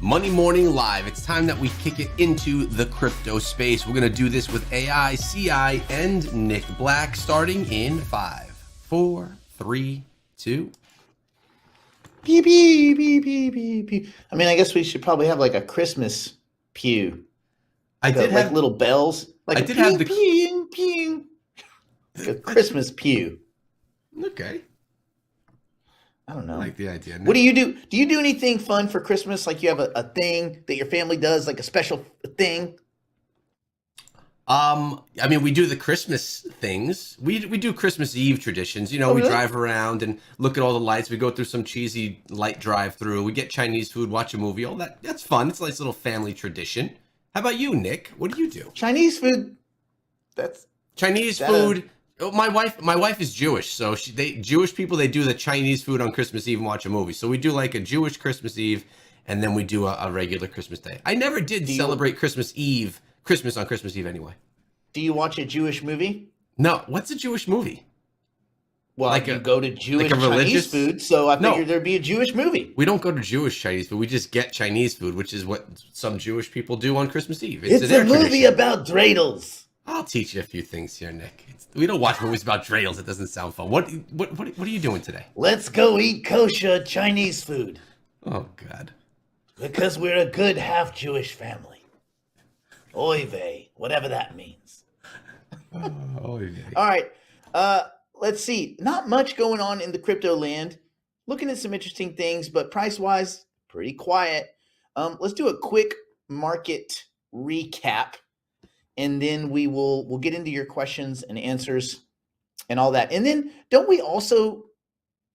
Money Morning Live. It's time that we kick it into the crypto space. We're going to do this with AICI and Nick Black starting in 5, 4, 3, 2. Beep, beep, beep, beep, beep, beep. I mean, I guess we should probably have like a Christmas pew. I did have little bells. Like I a did pew, have the pew, pew. Like a Christmas pew. Okay. I don't know. I like the idea. What do you do? Do you do anything fun for Christmas? Like you have a thing that your family does, like a special thing? I mean, we do the Christmas things. We do Christmas Eve traditions. You know, Oh, we really? drive around and look at all the lights. We go through some cheesy light drive-through. We get Chinese food, watch a movie. All that's fun. It's a nice little family tradition. How about you, Nick? What do you do? Chinese food. Chinese food. Oh, my wife is Jewish, so Jewish people, they do the Chinese food on Christmas Eve and watch a movie. So we do like a Jewish Christmas Eve, and then we do a regular Christmas Day. I never did celebrate Christmas on Christmas Eve anyway. Do you watch a Jewish movie? No, what's a Jewish movie? Well, Like you go to Jewish like a religious Chinese food, so I No. figured there'd be a Jewish movie. We don't go to Jewish Chinese food. We just get Chinese food, which is what some Jewish people do on Christmas Eve. It's their a movie tradition. about dreidels. I'll teach you a few things here, Nick. We don't watch movies about dreidels. It doesn't sound fun. What are you doing today? Let's go eat kosher Chinese food. Oh, God. Because we're a good half-Jewish family. Oy vey, whatever that means. Oh, yeah. All right, let's see. Not much going on in the crypto land. Looking at some interesting things, but price-wise, pretty quiet. Let's do a quick market recap, and then we'll get into your questions and answers and all that. And then don't we also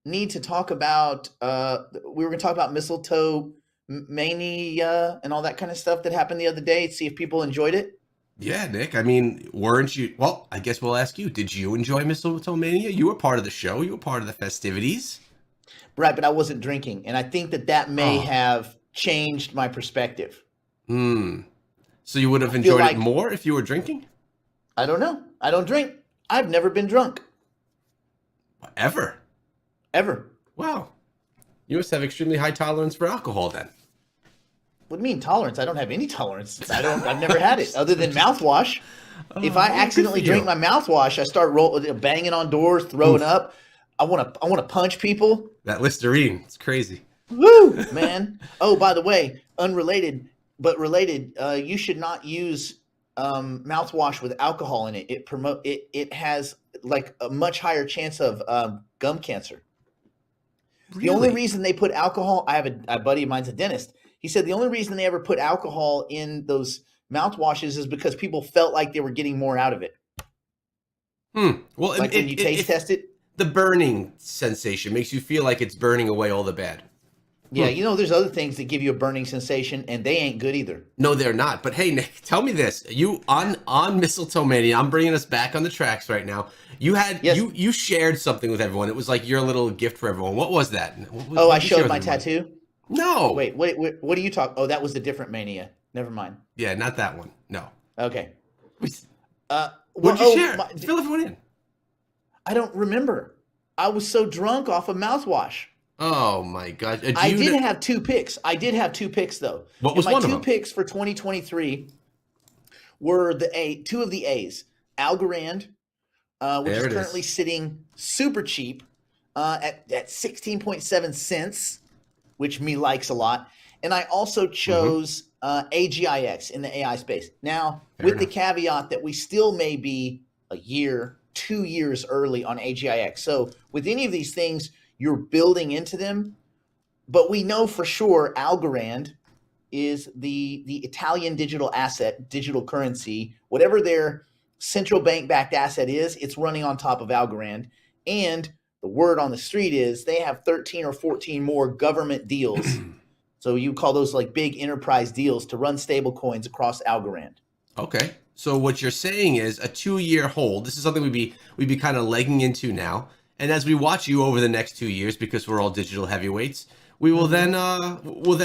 need to talk about, we were going to talk about mistletoe mania and all that kind of stuff that happened the other day, see if people enjoyed it? Yeah, Nick. I mean, weren't you? Well, I guess we'll ask you. Did you enjoy Mistletoe Mania? You were part of the show. You were part of the festivities. Right, but I wasn't drinking. And I think that may have changed my perspective. So you would have enjoyed it more if you were drinking? I don't know. I don't drink. I've never been drunk. Ever? Wow. You must have extremely high tolerance for alcohol then. What do you mean tolerance? I don't have any tolerance. I've never had it other than mouthwash. If I accidentally drink my mouthwash, I start banging on doors, throwing up. I want to punch people. That Listerine, it's crazy. Woo, man. Oh, by the way, unrelated but related, you should not use mouthwash with alcohol in it. It has like a much higher chance of gum cancer. Really? The only reason they put alcohol, I have a buddy of mine's a dentist. He said the only reason they ever put alcohol in those mouthwashes is because people felt like they were getting more out of it. Well, like when you taste test it. The burning sensation makes you feel like it's burning away all the bad. Yeah, you know, there's other things that give you a burning sensation, and they ain't good either. No, they're not. But hey, Nick, tell me this: you on Mistletoe Mania? I'm bringing us back on the tracks right now. You had you shared something with everyone. It was like your little gift for everyone. What was that? I showed my tattoo. No. Wait. What are you talking? Oh, that was a different mania. Never mind. Yeah, not that one. No. Okay. What'd you share? Fill everyone in. I don't remember. I was so drunk off of mouthwash. Oh my God! I did have two picks. Though. What was one of them? My two picks for 2023 were two of the A's. Algorand, which is currently sitting super cheap at 16.7 cents, which me likes a lot. And I also chose AGIX in the AI space. Now, with the caveat that we still may be a year, 2 years early on AGIX. So with any of these things, you're building into them. But we know for sure Algorand is the Italian digital asset, digital currency, whatever their central bank backed asset is, it's running on top of Algorand. And the word on the street is they have 13 or 14 more government deals. So you call those like big enterprise deals to run stable coins across Algorand. Okay. So what you're saying is a 2-year hold. This is something we'd be kind of legging into now. And as we watch you over the next 2 years, because we're all digital heavyweights, we will then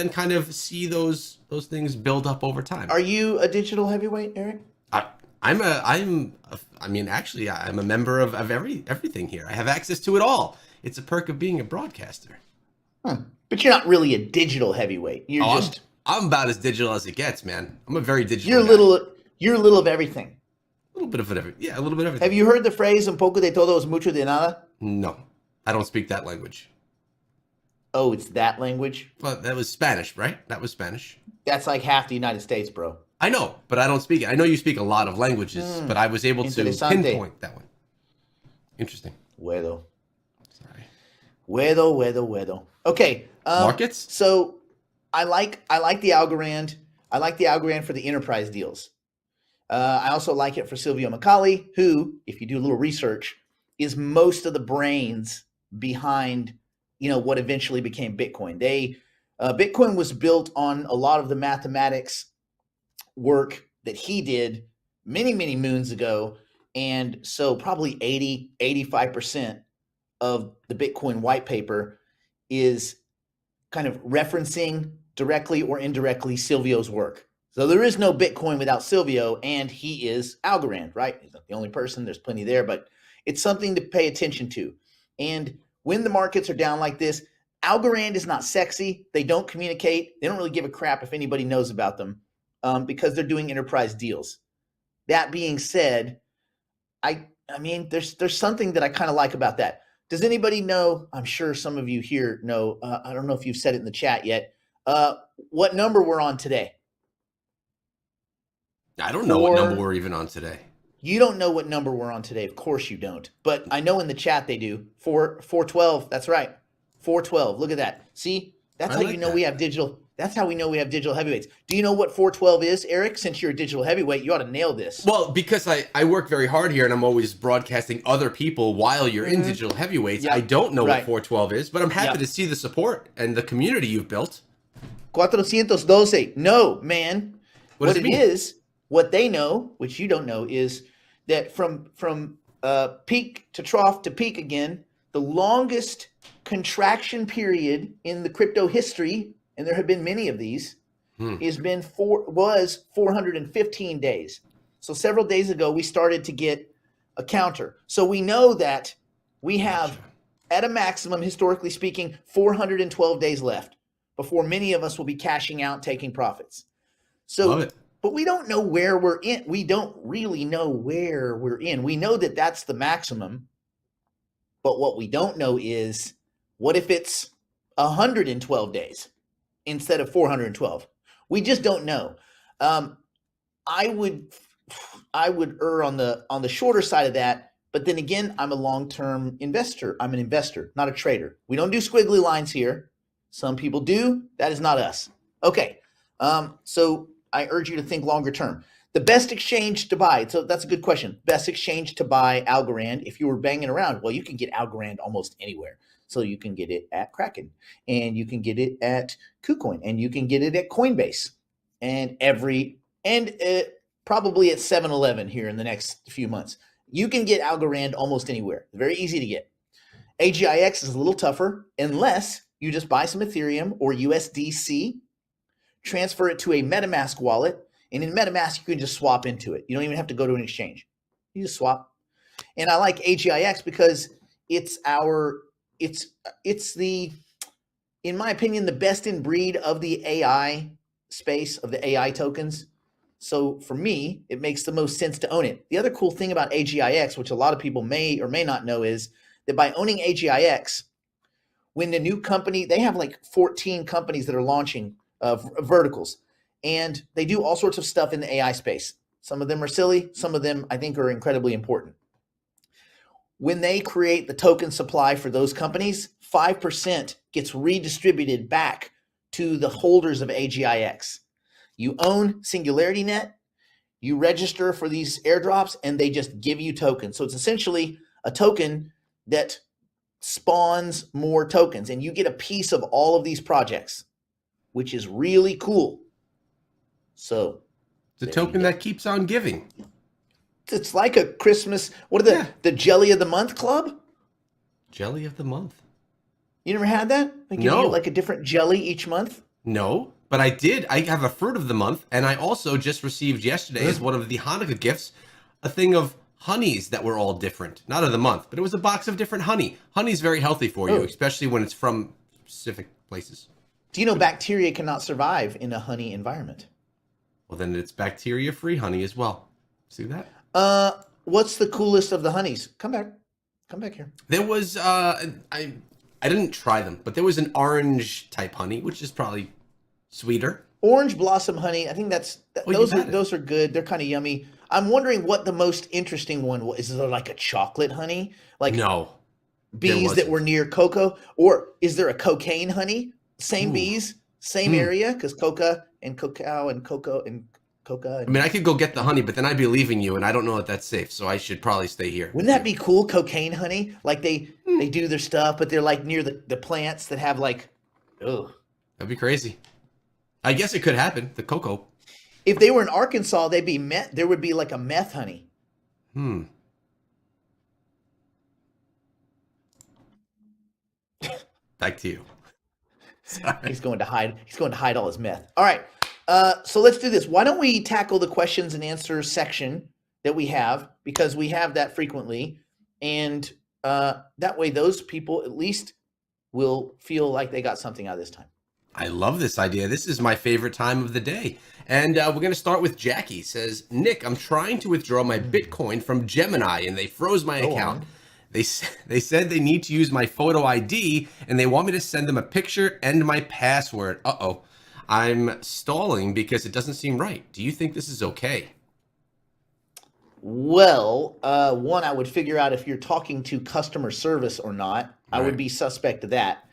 kind of see those things build up over time. Are you a digital heavyweight, Eric? I'm a member of everything here. I have access to it all. It's a perk of being a broadcaster. But you're not really a digital heavyweight. You're I'm about as digital as it gets, man. I'm a very digital You're guy. You're a little of everything. A little bit of everything. Yeah, a little bit of everything. Have you heard the phrase "un poco de todo es mucho de nada"? No, I don't speak that language. Oh, it's that language? But that was Spanish, right? That was Spanish. That's like half the United States, bro. I know, but I don't speak it. I know you speak a lot of languages, but I was able to pinpoint that one. Interesting. Wedo. Sorry. Wedo. Okay. Markets? So I like the Algorand. I like the Algorand for the enterprise deals. I also like it for Silvio Micali, who, if you do a little research, is most of the brains behind, what eventually became Bitcoin. Bitcoin was built on a lot of the mathematics work that he did many, many moons ago. And so probably 85% of the Bitcoin white paper is kind of referencing directly or indirectly Silvio's work. So there is no Bitcoin without Silvio, and he is Algorand, right? He's not the only person. There's plenty there, but it's something to pay attention to. And when the markets are down like this, Algorand is not sexy. They don't communicate. They don't really give a crap if anybody knows about them because they're doing enterprise deals. That being said, I mean, there's something that I kind of like about that. Does anybody know? I'm sure some of you here know. I don't know if you've said it in the chat yet. What number we're on today? I don't know what number we're even on today. You don't know what number we're on today. Of course you don't. But I know in the chat they do. 412. That's right. 412. Look at that. See? That's how you know we have digital. That's how we know we have digital heavyweights. Do you know what 412 is, Eric? Since you're a digital heavyweight, you ought to nail this. Well, because I work very hard here and I'm always broadcasting other people while you're in digital heavyweights. Yep. I don't know what 412 is, but I'm happy to see the support and the community you've built. 412. No, man. What it is, what they know, which you don't know, is that from peak to trough to peak again, the longest contraction period in the crypto history, and there have been many of these, was 415 days. So several days ago, we started to get a counter. So we know that we have, at a maximum, historically speaking, 412 days left before many of us will be cashing out, taking profits. So, but we don't know where we're in. We don't really know where we're in. We know that that's the maximum. But what we don't know is, what if it's 112 days instead of 412? We just don't know. I would err on the shorter side of that. But then again, I'm a long-term investor. I'm an investor, not a trader. We don't do squiggly lines here. Some people do. That is not us. Okay. So I urge you to think longer term. The best exchange to buy. So that's a good question. Best exchange to buy Algorand. If you were banging around, well, you can get Algorand almost anywhere. So you can get it at Kraken, and you can get it at KuCoin, and you can get it at Coinbase, and probably at 7-Eleven here in the next few months. You can get Algorand almost anywhere. Very easy to get. AGIX is a little tougher unless you just buy some Ethereum or USDC, transfer it to a MetaMask wallet, and in MetaMask, you can just swap into it. You don't even have to go to an exchange. You just swap. And I like AGIX because it's the, in my opinion, the best in breed of the AI space, of the AI tokens. So for me, it makes the most sense to own it. The other cool thing about AGIX, which a lot of people may or may not know, is that by owning AGIX, when the new company, they have like 14 companies that are launching verticals, and they do all sorts of stuff in the AI space. Some of them are silly. Some of them I think are incredibly important. When they create the token supply for those companies, 5% gets redistributed back to the holders of AGIX. You own SingularityNet, you register for these airdrops, and they just give you tokens. So it's essentially a token that spawns more tokens, and you get a piece of all of these projects, which is really cool. So the token that keeps on giving. It's like a Christmas. What are the Jelly of the Month Club? Jelly of the Month. You never had that? Like you get like a different jelly each month? No, but I did. I have a fruit of the month, and I also just received yesterday as one of the Hanukkah gifts a thing of honeys that were all different. Not of the month, but it was a box of different honey. Honey's very healthy for you, especially when it's from specific places. Do you know bacteria cannot survive in a honey environment? Well, then it's bacteria-free honey as well. See that? What's the coolest of the honeys? Come back here. There was I didn't try them, but there was an orange type honey, which is probably sweeter. Orange blossom honey. I think those are good. They're kind of yummy. I'm wondering what the most interesting one was. Is there like a chocolate honey? Like no bees that were near cocoa, or is there a cocaine honey? Same bees, same area, because coca and cacao and cocoa and coca. I mean, I could go get the honey, but then I'd be leaving you, and I don't know if that's safe. So I should probably stay here. Wouldn't that be cool? Cocaine honey, like they do their stuff, but they're like near the plants that have like, oh, that'd be crazy. I guess it could happen. The cocoa. If they were in Arkansas, they'd be meth. There would be like a meth honey. Back to you. Sorry. He's going to hide all his meth. All right. So let's do this. Why don't we tackle the questions and answers section that we have, because we have that frequently, and that way those people at least will feel like they got something out of this time. I love this idea. This is my favorite time of the day. And we're going to start with Jackie. Says, Nick, I'm trying to withdraw my Bitcoin from Gemini, and they froze my account. They said they need to use my photo ID, and they want me to send them a picture and my password. Uh-oh. I'm stalling because it doesn't seem right. Do you think this is okay? Well, one, I would figure out if you're talking to customer service or not. Right. I would be suspect of that.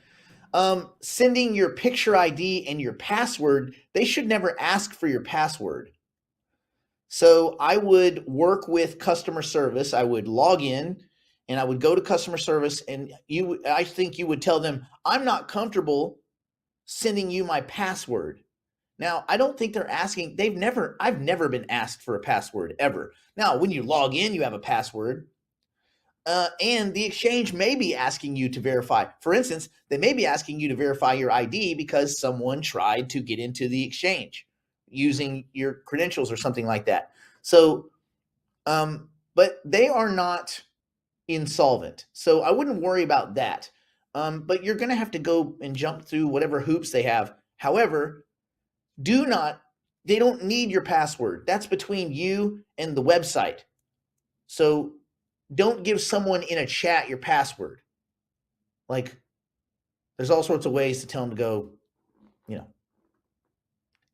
Sending your picture ID and your password, they should never ask for your password. So I would work with customer service. I would log in and I would go to customer service, and I think you would tell them, I'm not comfortable sending you my password. Now, I don't think they're asking. I've never been asked for a password ever. Now, when you log in, you have a password. And the exchange may be asking you to verify. For instance, they may be asking you to verify your ID because someone tried to get into the exchange using your credentials or something like that. So, but they are not insolvent. So I wouldn't worry about that. But you're going to have to go and jump through whatever hoops they have. However, they don't need your password. That's between you and the website. So don't give someone in a chat your password. Like, there's all sorts of ways to tell them to go,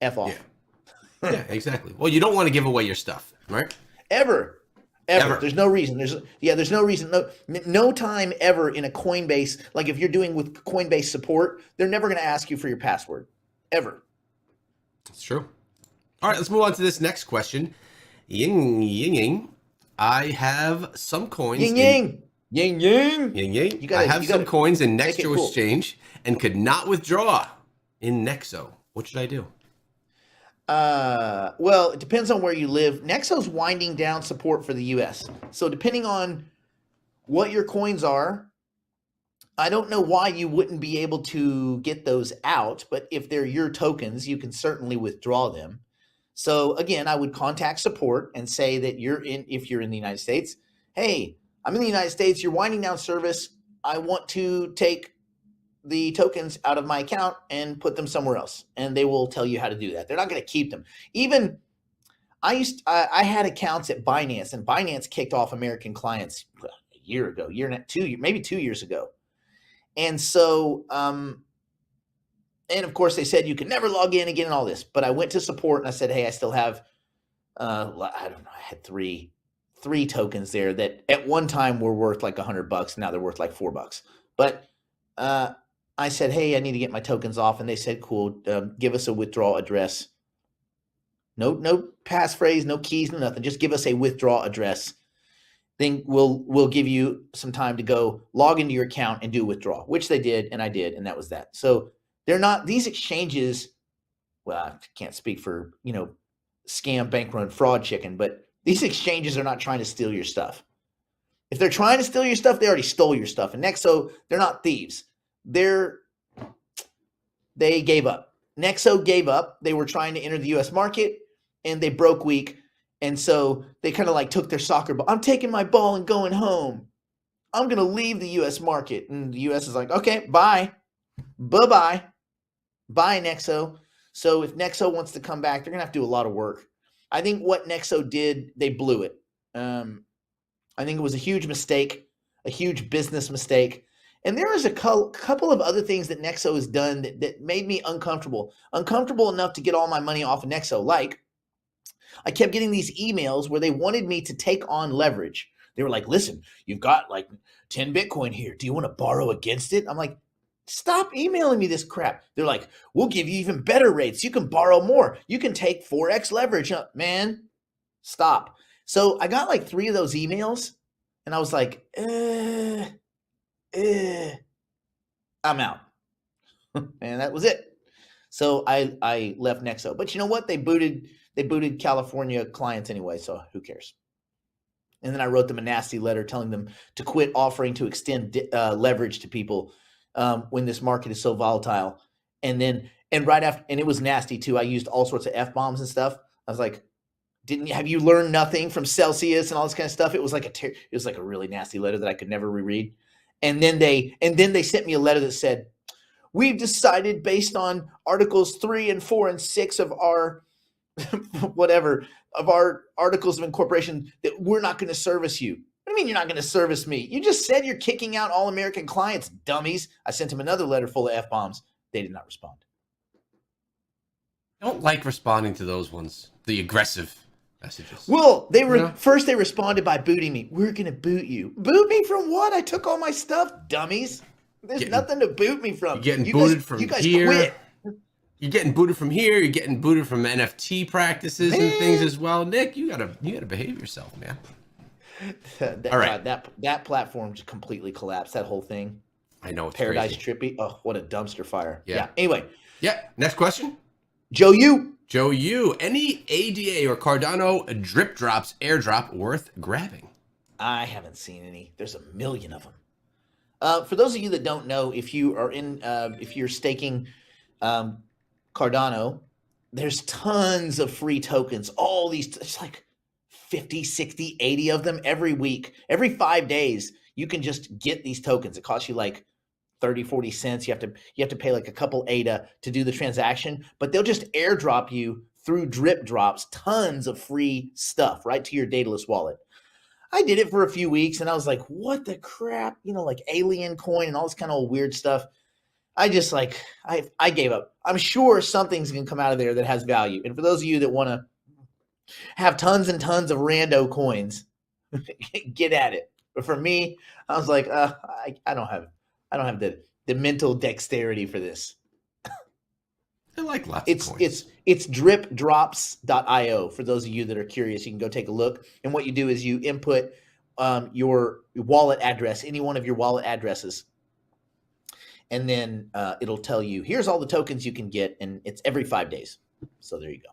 F off. Yeah, exactly. Well, you don't want to give away your stuff, right? Ever. There's no reason. There's no reason. No time ever in a Coinbase. Like if you're doing with Coinbase support, they're never going to ask you for your password. Ever. That's true. All right, let's move on to this next question. Ying. I have some coins. Ying. I have some coins in Nexo Exchange and could not withdraw in Nexo. What should I do? Well, it depends on where you live. Nexo's winding down support for the US. So depending on what your coins are, I don't know why you wouldn't be able to get those out, but if they're your tokens, you can certainly withdraw them. So again, I would contact support and say that if you're in the United States, hey, I'm in the United States, you're winding down service. I want to take the tokens out of my account and put them somewhere else. And they will tell you how to do that. They're not going to keep them. Even I had accounts at Binance, and Binance kicked off American clients a year ago, maybe 2 years ago. And so, and of course they said you could never log in again and all this, but I went to support and I said, hey, I still have, I don't know, I had three tokens there that at one time were worth like $100. Now they're worth like $4. But, I said, hey, I need to get my tokens off. And they said, cool, give us a withdrawal address. No passphrase, no keys, no nothing. Just give us a withdrawal address. Then we'll give you some time to go log into your account and do a withdrawal, which they did. And I did. And that was that. So they're not, these exchanges, well, I can't speak for, scam, bank run, fraud chicken, but these exchanges are not trying to steal your stuff. If they're trying to steal your stuff, they already stole your stuff. And Nexo, they're not thieves. They gave up. Nexo gave up. They were trying to enter the U.S. market, and they broke weak. And so they kind of like took their soccer ball. I'm taking my ball and going home. I'm going to leave the U.S. market. And the U.S. is like, okay, bye. Bye-bye. buy Nexo. So if Nexo wants to come back, they're going to have to do a lot of work. I think what Nexo did, they blew it. I think it was a huge mistake, a huge business mistake. And there is a couple of other things that Nexo has done that made me uncomfortable enough to get all my money off of Nexo. Like, I kept getting these emails where they wanted me to take on leverage. They were like, listen, you've got like 10 Bitcoin here. Do you want to borrow against it? I'm like, stop emailing me this crap. They're like, we'll give you even better rates. You can borrow more. You can take 4x leverage. Man, stop. So I got like 3 of those emails and I was like, I'm out. And that was it. So I left Nexo. But you know what? They booted California clients anyway, so who cares? And then I wrote them a nasty letter telling them to quit offering to extend leverage to people when this market is so volatile. And right after, and it was nasty too. I used all sorts of F-bombs and stuff. I was like, have you learned nothing from Celsius and all this kind of stuff? It was like a really nasty letter that I could never reread. And then they sent me a letter that said, we've decided based on articles 3 and 4 and 6 of our of our articles of incorporation that we're not going to service you. What do you mean you're not going to service me? You just said you're kicking out all American clients, dummies. I sent him another letter full of F-bombs. They did not respond. I don't like responding to those ones, the aggressive messages. Well, first they responded by booting me. We're going to boot you. Boot me from what? I took all my stuff, dummies. There's nothing to boot me from. You're getting booted from here. Quit. You're getting booted from here. You're getting booted from NFT practices and things as well. Nick, you gotta behave yourself, man. All right, that platform just completely collapsed. That whole thing. I know, it's Paradise crazy. Trippy. Oh, what a dumpster fire. Yeah. Anyway. Yeah. Next question. Joe Yu. Any ADA or Cardano drip drops airdrop worth grabbing? I haven't seen any. There's a million of them. For those of you that don't know, if you're staking Cardano, there's tons of free tokens. All these, it's like 50, 60, 80 of them every week. Every 5 days, you can just get these tokens. It costs you like 30, 40 cents. You have to pay like a couple ADA to do the transaction, but they'll just airdrop you through drip drops, tons of free stuff right to your dataless wallet. I did it for a few weeks and I was like, what the crap? Like alien coin and all this kind of weird stuff. I just I gave up. I'm sure something's going to come out of there that has value. And for those of you that want to have tons and tons of rando coins, get at it. But for me, I was like, I don't have the mental dexterity for this. I like lots of coins. It's dripdrops.io. For those of you that are curious, you can go take a look. And what you do is you input your wallet address, any one of your wallet addresses. And then it'll tell you, here's all the tokens you can get, and it's every 5 days. So there you go.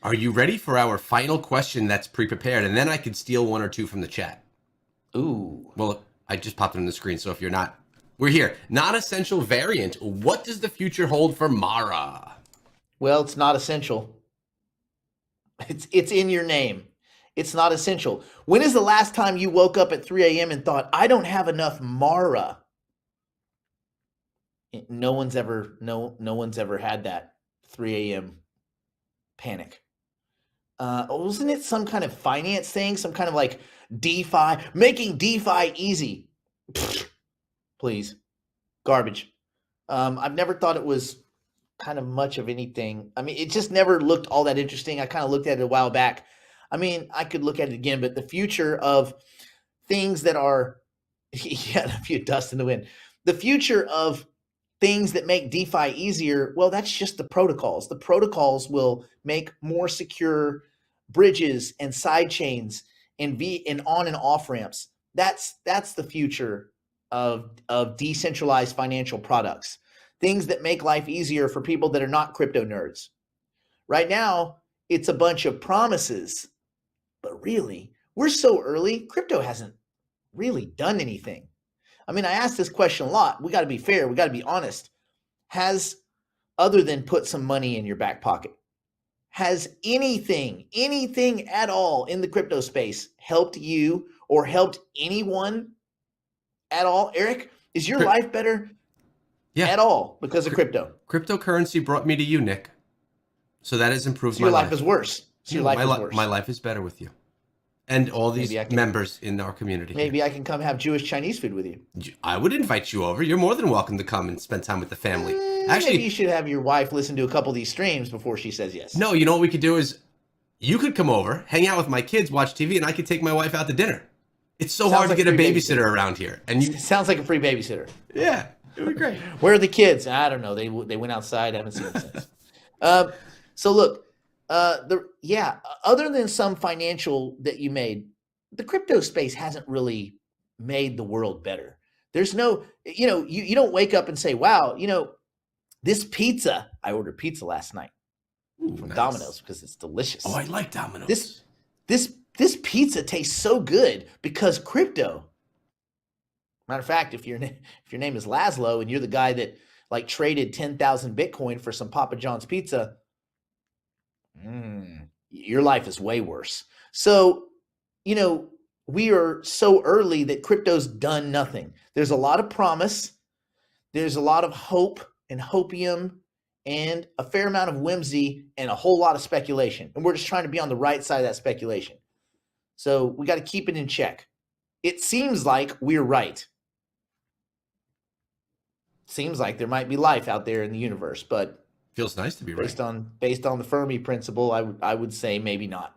Are you ready for our final question that's pre-prepared? And then I could steal 1 or 2 from the chat. Ooh. Well, I just popped it on the screen, so if you're not, we're here. Non-essential variant. What does the future hold for Mara? Well, it's not essential. It's in your name. It's not essential. When is the last time you woke up at 3 a.m. and thought, I don't have enough Mara? No one's ever had that 3 a.m. panic. Wasn't it some kind of finance thing? Some kind of like DeFi, making DeFi easy. Please. Garbage. I've never thought it was kind of much of anything. I mean, it just never looked all that interesting. I kind of looked at it a while back. I mean, I could look at it again, but the future of things that are, yeah, a few dust in the wind. The future of things that make DeFi easier, well, that's just the protocols. The protocols will make more secure bridges and side chains and on and off ramps. That's the future of decentralized financial products. Things that make life easier for people that are not crypto nerds. Right now, it's a bunch of promises, but really, we're so early, crypto hasn't really done anything. I mean, I ask this question a lot. We got to be fair. We got to be honest. Has, other than put some money in your back pocket, has anything at all in the crypto space helped you or helped anyone at all? Eric, is your life better? at all because of crypto. Cryptocurrency brought me to you, Nick. So that has improved so my life. life. Is worse. So your life is worse. My life is better with you. And all these members in our community. Maybe I can come have Jewish Chinese food with you. I would invite you over. You're more than welcome to come and spend time with the family. Actually, maybe you should have your wife listen to a couple of these streams before she says yes. No, you know what we could do is you could come over, hang out with my kids, watch TV, and I could take my wife out to dinner. It's so hard to get a babysitter around here. And you sounds like a free babysitter. Yeah, it would be great. Where are the kids? I don't know. They went outside. I haven't seen them since. So look, other than some financial that you made, the crypto space hasn't really made the world better. There's no, you don't wake up and say, wow, this pizza, I ordered pizza last night from Domino's because it's delicious. Oh, I like Domino's. This pizza tastes so good because crypto. Matter of fact, if your name is Laszlo and you're the guy that like traded 10,000 Bitcoin for some Papa John's pizza, your life is way worse. So, we are so early that crypto's done nothing. There's a lot of promise. There's a lot of hope and hopium and a fair amount of whimsy and a whole lot of speculation. And we're just trying to be on the right side of that speculation. So we got to keep it in check. It seems like we're right. Seems like there might be life out there in the universe, but feels nice to be right. Based on the Fermi principle, I would say maybe not.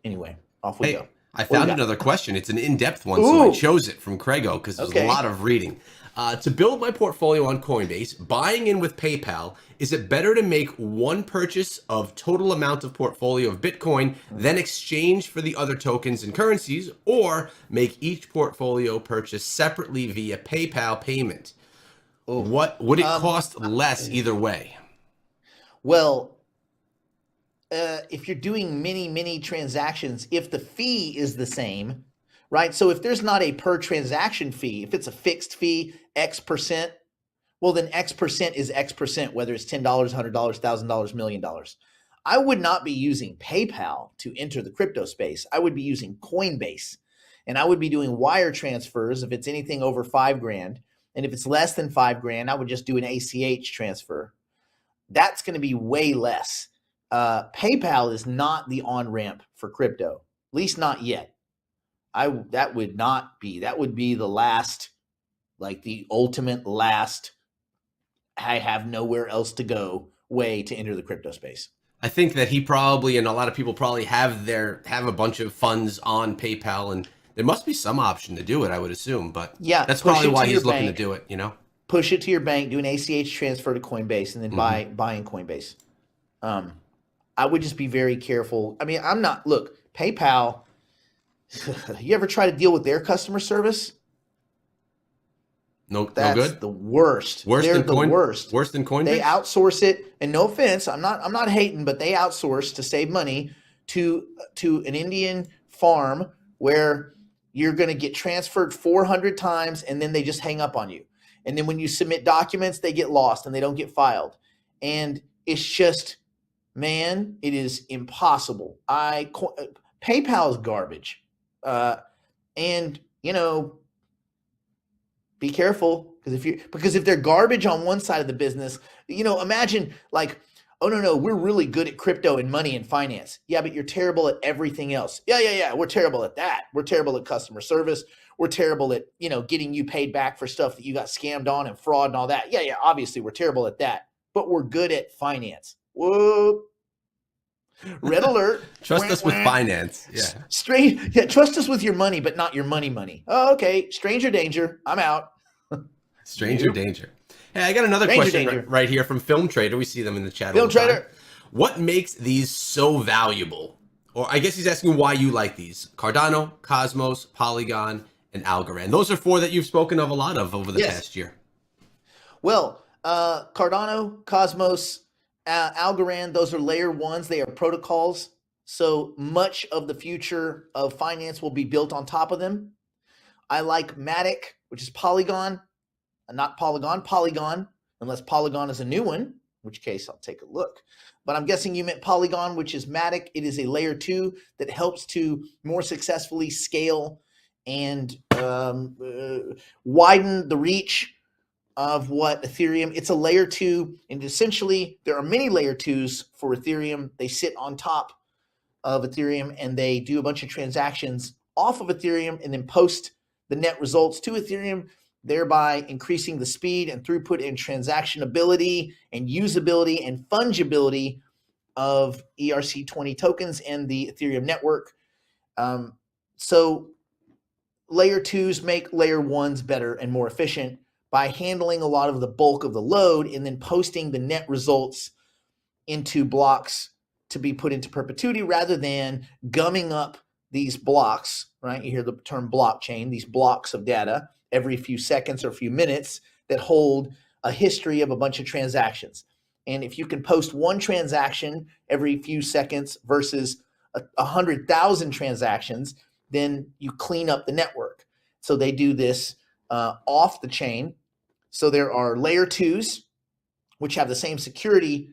Anyway, off we go. I found another question. It's an in-depth one, so I chose it from Craigo because there's a lot of reading. To build my portfolio on Coinbase, buying in with PayPal, is it better to make one purchase of total amount of portfolio of Bitcoin, then exchange for the other tokens and currencies, or make each portfolio purchase separately via PayPal payment? What would it cost less either way? Well, if you're doing many transactions, if the fee is the same, right? So if there's not a per transaction fee, if it's a fixed fee, X percent, well, then X percent is X percent, whether it's $10, $100, $1,000, $1 million. I would not be using PayPal to enter the crypto space. I would be using Coinbase, and I would be doing wire transfers if it's anything over $5,000. And if it's less than $5,000, I would just do an ACH transfer. That's going to be way less. PayPal is not the on-ramp for crypto, at least not yet. That would be the last, like the ultimate last, I have nowhere else to go way to enter the crypto space. I think that he probably, and a lot of people probably have a bunch of funds on PayPal, and there must be some option to do it, I would assume, but that's probably why he's looking to do it, Push it to your bank, do an ACH transfer to Coinbase, and then buy in Coinbase. I would just be very careful. I mean, PayPal, you ever try to deal with their customer service? No That's good. The worst. They're the worst. Worse than Coinbase? They outsource it, and no offense, I'm not hating, but they outsource to save money to an Indian farm where you're going to get transferred 400 times and then they just hang up on you. And then when you submit documents, they get lost and they don't get filed. And it's just, man, it is impossible. PayPal is garbage. And be careful because if they're garbage on one side of the business, imagine like, oh no, we're really good at crypto and money and finance. Yeah, but you're terrible at everything else. Yeah. We're terrible at that. We're terrible at customer service. We're terrible at, getting you paid back for stuff that you got scammed on and fraud and all that. Yeah. Obviously we're terrible at that, but we're good at finance. Whoa. Red alert. Trust us with finance. Yeah. Trust us with your money, but not your money. Oh, okay. Stranger danger. I'm out. Stranger danger. Hey, I got another question right here from Film Trader. We see them in the chat. Film Trader. What makes these so valuable? Or I guess he's asking why you like these. Cardano, Cosmos, Polygon, and Algorand. Those are four that you've spoken of a lot of over the past year. Well, Cardano, Cosmos, Algorand, those are layer ones. They are protocols. So much of the future of finance will be built on top of them. I like Matic, which is Polygon. Not Polygon, unless Polygon is a new one, in which case I'll take a look. But I'm guessing you meant Polygon, which is Matic. It is a layer 2 that helps to more successfully scale and widen the reach of what Ethereum, it's a layer 2, and essentially there are many layer 2s for Ethereum. They sit on top of Ethereum and they do a bunch of transactions off of Ethereum and then post the net results to Ethereum, thereby increasing the speed and throughput and transactionability and usability and fungibility of ERC20 tokens and the Ethereum network. So layer 2s make layer 1s better and more efficient by handling a lot of the bulk of the load and then posting the net results into blocks to be put into perpetuity rather than gumming up these blocks, right? You hear the term blockchain, these blocks of data every few seconds or a few minutes that hold a history of a bunch of transactions. And if you can post one transaction every few seconds versus 100,000 transactions, then you clean up the network. So they do this off the chain. So there are layer 2s, which have the same security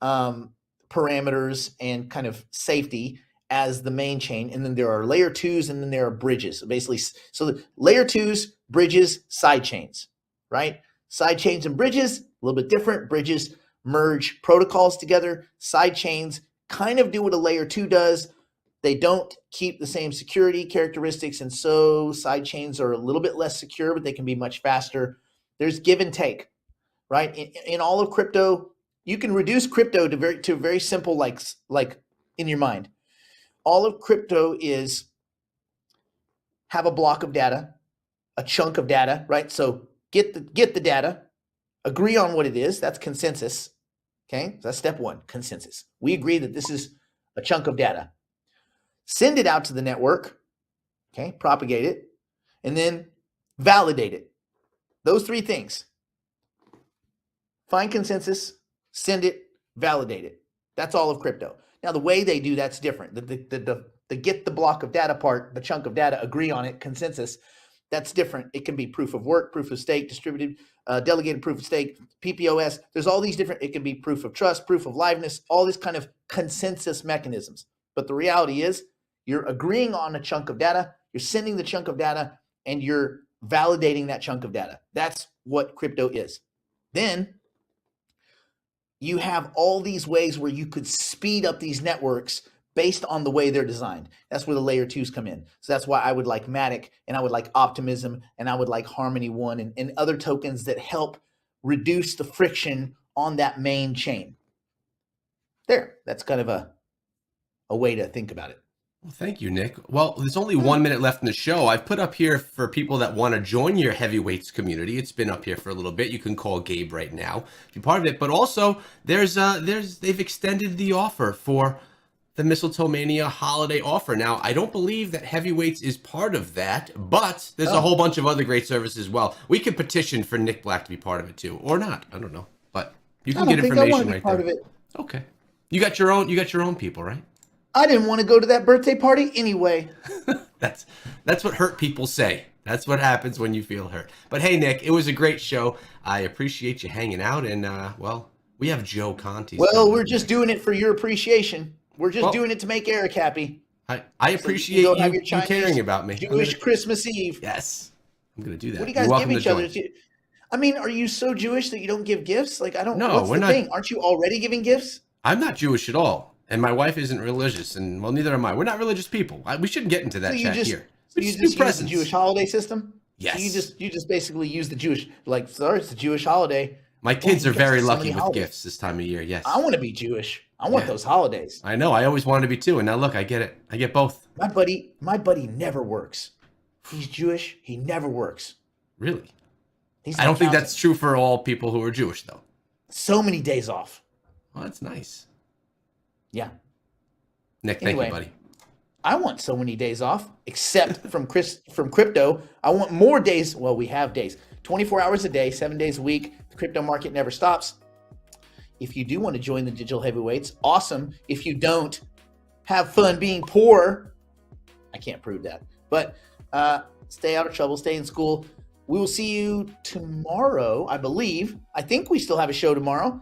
parameters and kind of safety as the main chain. And then there are layer 2s, and then there are bridges. Basically, so the layer 2s, bridges, side chains, right? Side chains and bridges, a little bit different. Bridges merge protocols together. Side chains kind of do what a layer 2 does. They don't keep the same security characteristics, and so side chains are a little bit less secure, but they can be much faster. There's give and take, right? In all of crypto, you can reduce crypto to very simple, like in your mind. All of crypto is have a block of data, a chunk of data, right? So get the data, agree on what it is. That's consensus. Okay, so that's step 1, consensus. We agree that this is a chunk of data. Send it out to the network, okay, propagate it, and then validate it. Those 3 things. Find consensus, send it, validate it. That's all of crypto. Now, the way they do that's different. The get the block of data part, the chunk of data, agree on it, consensus, that's different. It can be proof of work, proof of stake, distributed, delegated proof of stake, PPOS. There's all these different, it can be proof of trust, proof of liveness, all these kind of consensus mechanisms. But the reality is you're agreeing on a chunk of data, you're sending the chunk of data, and you're validating that chunk of data. That's what crypto is. Then you have all these ways where you could speed up these networks based on the way they're designed. That's where the layer 2s come in. So that's why I would like Matic, and I would like Optimism, and I would like Harmony One, and other tokens that help reduce the friction on that main chain. There, that's kind of a way to think about it. Well, thank you, Nick. Well, there's only 1 minute left in the show. I've put up here for people that want to join your heavyweights community. It's been up here for a little bit. You can call Gabe right now if you're part of it. But also, they've extended the offer for the Mistletoe Mania holiday offer. Now, I don't believe that heavyweights is part of that, but there's a whole bunch of other great services as well. We could petition for Nick Black to be part of it too, or not. I don't know, but you can get information right there. Of it. Okay, you got your own people, right? I didn't want to go to that birthday party anyway. That's what hurt people say. That's what happens when you feel hurt. But hey, Nick, it was a great show. I appreciate you hanging out, and well, we have Joe Conti. Well, we're just doing it for your appreciation. We're just doing it to make Eric happy. I appreciate so you caring about me. Jewish Christmas Eve. Yes, I'm gonna do that. What do you guys give each other? I mean, are you so Jewish that you don't give gifts? Like, I don't. No, what's the thing? Aren't you already giving gifts? I'm not Jewish at all. And my wife isn't religious, and well, neither am I. We're not religious people. We shouldn't get into that chat here. So you just use the Jewish holiday system? Yes. So you just basically use the Jewish, like, sorry, it's a Jewish holiday. My kids are very lucky with gifts this time of year. Yes. I want to be Jewish. I want those holidays. I know. I always wanted to be too. And now look, I get it. I get both. My buddy never works. He's Jewish. He never works. Really? I don't think that's true for all people who are Jewish, though. So many days off. Well, that's nice. Yeah. Nick, thank you, buddy. I want so many days off, except from crypto. I want more days. Well, we have days. 24 hours a day, 7 days a week. The crypto market never stops. If you do want to join the digital heavyweights, awesome. If you don't, have fun being poor. I can't prove that. But stay out of trouble, stay in school. We will see you tomorrow, I believe. I think we still have a show tomorrow.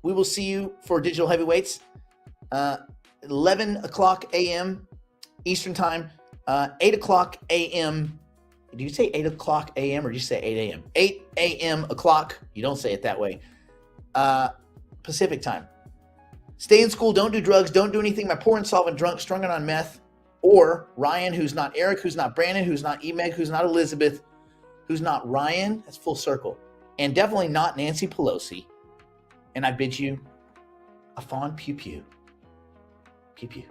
We will see you for digital heavyweights. 11 o'clock a.m. Eastern time, 8 o'clock a.m. Do you say 8 o'clock a.m. or do you say 8 a.m.? 8 a.m. o'clock. You don't say it that way. Pacific time. Stay in school. Don't do drugs. Don't do anything. My poor insolvent drunk strung on meth. Or Ryan, who's not Eric, who's not Brandon, who's not Emeg, who's not Elizabeth, who's not Ryan. That's full circle. And definitely not Nancy Pelosi. And I bid you a fond pew pew. Pew pew.